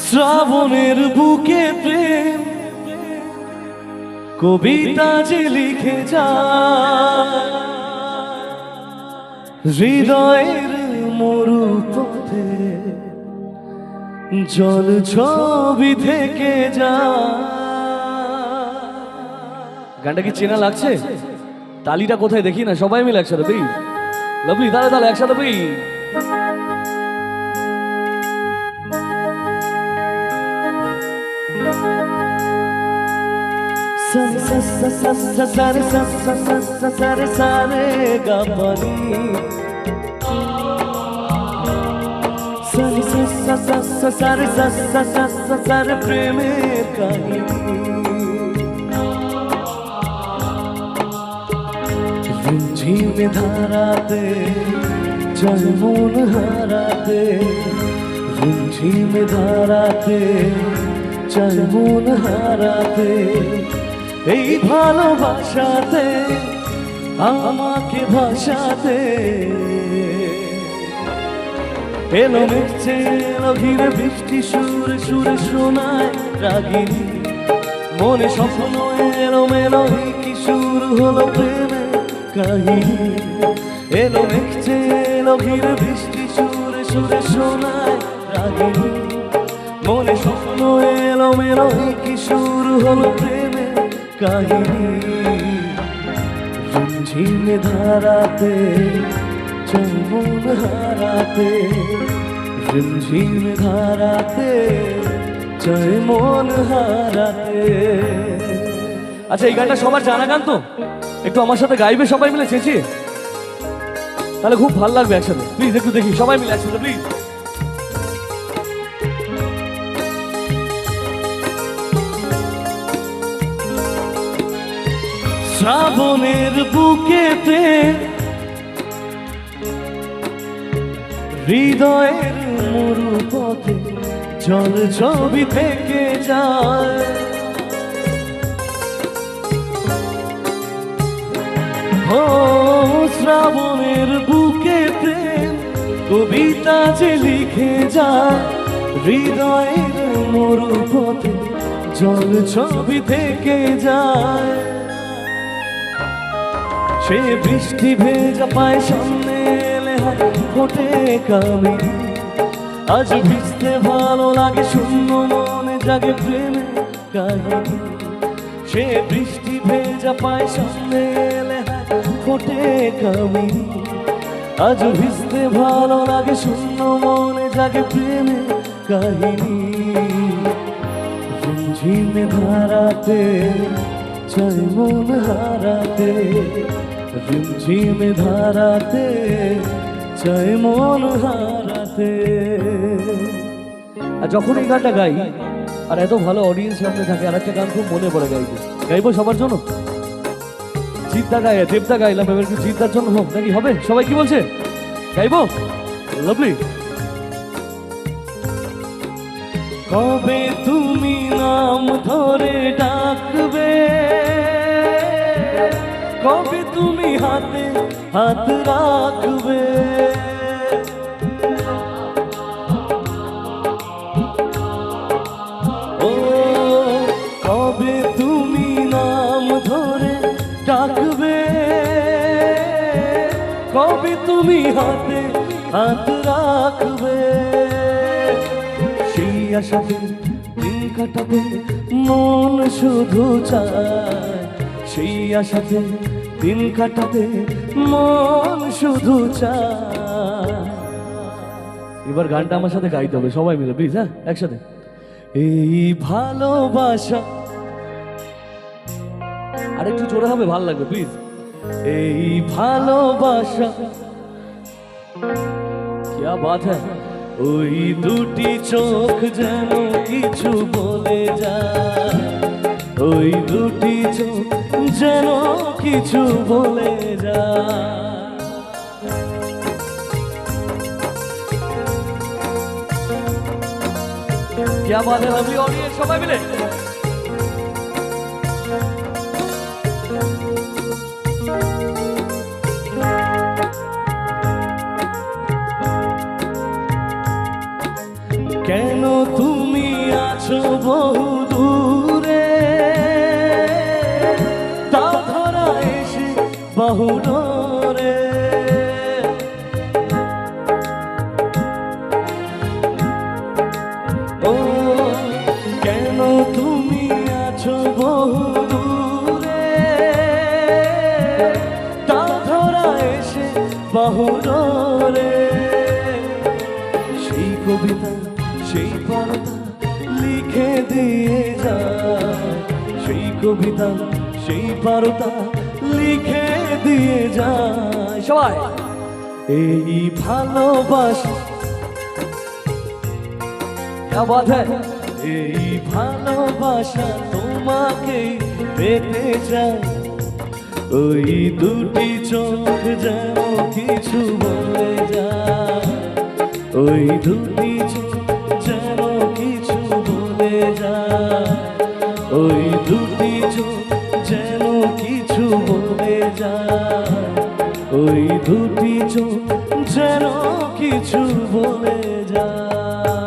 শ্রাবণের বুকে প্রেম কবিতা যে লিখে যায় হৃদয়ের মরু পথে জল ছবি থেকে যায়। গানটা কি চেনা লাগছে? তালিটা কোথায় দেখি না, সবাই মিলে একসাথে বেই লাভলি, তাহলে তাহলে একসাথে বেই। প্রেমের কাহিনী ঝিমে ধারাতে জল মন হারাতে, ঝিমে ধারাতে জল মন হারাতে, এই ভালোবাসাতে আমাকে ভাসাতে এলো মেঘছে এলো ঘিরে বৃষ্টি সুরে সুরে শোনায় রাগিনী মনে স্বপ্ন এলো মেলো কি শুরু হলো প্রেমের কাহিনী। এলো মেঘছে এলো ঘিরে বৃষ্টি সুরে সুরে শোনায় রাগিনী মনে স্বপ্ন এলো মেলো কি শুরু হলো প্রেমের কাহিনী। ঝিমে ধারাতে জল মন হারাতে, ঝিমঝিমে ধারাতে জল মন হারাতে। আচ্ছা, এই গানটা সবার জানা গান তো? একটু আমার সাথে গাইবে সবাই মিলে চেঁচিয়ে, তাহলে খুব ভালো লাগবে একসাথে। প্লিজ একটু দেখি সবাই মিলে একসাথে প্লিজ। শ্রাবণের বুকে প্রেম হৃদয়ের মরু পথে জল ছবি থেকে যায়। ও শ্রাবণের বুকে প্রেম কবিতা যে লিখে যায় হৃদয়ের মরু পথে জল ছবি থেকে যায়। সে বৃষ্টি ভেজা পায় সামনে এলে ফোটে কামিনী, আজ ভিজতে ভালো লাগে শূন্য মনে জাগে প্রেমে কাহিনী। সে বৃষ্টি ভেজা পায় সামনে এলে ফোটে কামিনী, আজ ভিজতে ভালো লাগে শূন্য মনে জাগে প্রেমে কাহিনী। ঝিমে ধারাতে জল মন হারাতে, ঝিমঝিমে ধারাতে জয় মন হারাতে। আর যখন এই গানটা গাই আর এত ভালো অডিয়েন্স সামনে থাকে, আর একটা গান খুব মনে পড়ে গাইবো। গাইবো সবার জন্য? জিদ্দা গায়ে দেবদা গাইলাম, এবার একটু জিদ্দার জন্য হোক নাকি? হবে? সবাই কি বলছে? গাইবো? লাভলি। কবে তুমি নাম ধরে ডাকবে, কবে তুমি হাতে হাত রাখবে, ও কবে তুমি নাম ধরে ডাকবে, কবে তুমি হাতে হাত রাখবে। সেই আশাতে দিন কাটাতে মন শুধু চায়, সেই আশাতে দিন কাটাতে মন শুধু চায়। এবার গানটা আমার সাথে গাইতে হবে সবাই মিলে প্লিজ, হ্যাঁ একসাথে। এই ভালোবাসা, আর একটু জোরে হবে ভালো লাগবে প্লিজ। এই ভালোবাসা क्या बात है, ওই দুটি চোখ যেন কিছু বলে যায়, ওই দুটি চোখ যেন কিছু বলে যায়। क्या बात है लवली ऑडियंस, সবাই মিলে। কেন তুমি আছো বহু দূরে, তাও ধরা এসে বাহু ডোরে। ও কেন তুমি আছো বহু দূরে, তাও ধরা এসে বাহু ডোরে। সেই কবিতা সেই বার্তা লিখে দিয়ে যায়, সেই কবিতা সেই বার্তা লিখে দিয়ে যায়। সবাই এই ভালোবাসা, এই ভালোবাসা তোমাকে পেতে চাই। ওই দুটি চোখ যেন কিছু বলে যায়, ওই দুটি চোখ যেন কিছু বলে যায়, ওই দুটি চোখ যেন কিছু বলে যায়, ওই দুটি চোখ যেন কিছু বলে যায়।